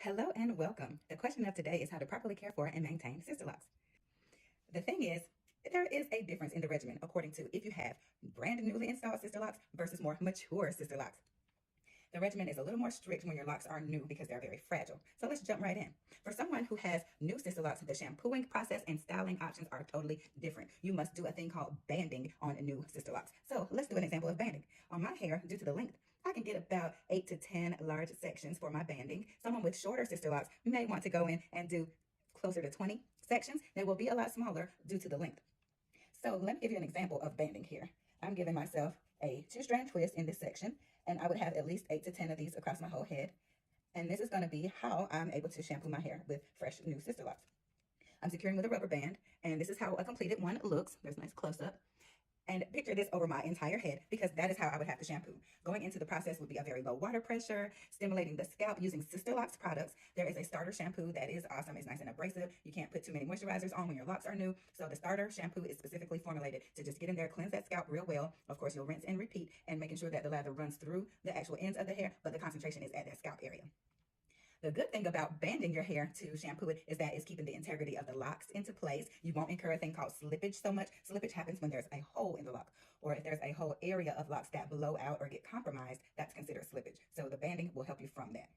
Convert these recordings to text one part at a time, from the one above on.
Hello and welcome. The question of today is how to properly care for and maintain sister locks. The thing is, there is a difference in the regimen according to if you have brand newly installed sister locks versus more mature sister locks. The regimen is a little more strict when your locks are new because they're very fragile. So let's jump right in. For someone who has new sister locks, the shampooing process and styling options are totally different. You must do a thing called banding on new sister locks. So let's do an example of banding. On my hair, due to the length, I can get about 8 to 10 large sections for my banding. Someone with shorter sister locks may want to go in and do closer to 20 sections. They will be a lot smaller due to the length. So let me give you an example of banding here. I'm giving myself a 2-strand twist in this section, and I would have at least 8 to 10 of these across my whole head. And this is going to be how I'm able to shampoo my hair with fresh new sister locks. I'm securing with a rubber band, and this is how a completed one looks. There's a nice close-up. And picture this over my entire head because that is how I would have to shampoo. Going into the process would be a very low water pressure, stimulating the scalp using Sister Locks products. There is a starter shampoo that is awesome. It's nice and abrasive. You can't put too many moisturizers on when your locks are new. So the starter shampoo is specifically formulated to just get in there, cleanse that scalp real well. Of course, you'll rinse and repeat and making sure that the lather runs through the actual ends of the hair, but the concentration is at that scalp area. The good thing about banding your hair to shampoo it is that it's keeping the integrity of the locks into place. You won't incur a thing called slippage so much. Slippage happens when there's a hole in the lock, or if there's a whole area of locks that blow out or get compromised, that's considered slippage. So the banding will help you from that.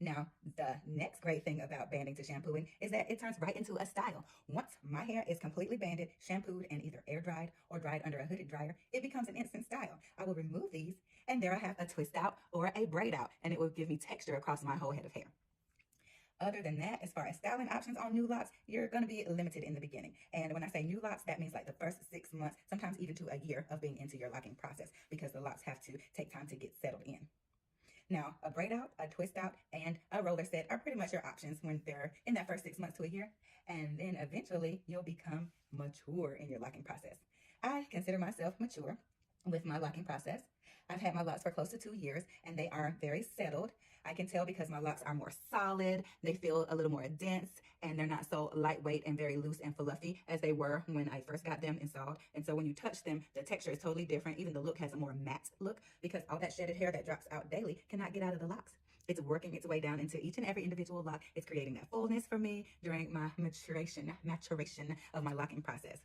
Now, the next great thing about banding to shampooing is that it turns right into a style. Once my hair is completely banded, shampooed, and either air dried or dried under a hooded dryer, it becomes an instant style. I will remove these, and there I have a twist out or a braid out, and it will give me texture across my whole head of hair. Other than that, as far as styling options on new locks, you're going to be limited in the beginning. And when I say new locks, that means like the first 6 months, sometimes even to a year of being into your locking process because the locks have to take time to get settled in. Now, a braid out, a twist out, and a roller set are pretty much your options when they're in that first 6 months to a year. And then eventually you'll become mature in your locking process. I consider myself mature with my locking process. I've had my locks for close to 2 years and they are very settled. I can tell because my locks are more solid, they feel a little more dense, and they're not so lightweight and very loose and fluffy as they were when I first got them installed. And so when you touch them, the texture is totally different. Even the look has a more matte look because all that shedded hair that drops out daily cannot get out of the locks. It's working its way down into each and every individual lock. It's creating that fullness for me during my maturation of my locking process.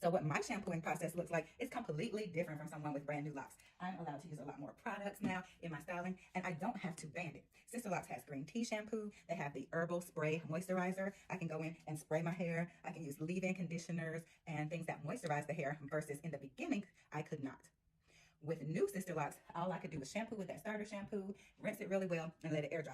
So what my shampooing process looks like is completely different from someone with brand new locks. I'm allowed to use a lot more products now in my styling, and I don't have to band it. Sister Locks has green tea shampoo. They have the herbal spray moisturizer. I can go in and spray my hair. I can use leave-in conditioners and things that moisturize the hair versus in the beginning, I could not. With new Sister Locks, all I could do was shampoo with that starter shampoo, rinse it really well, and let it air dry.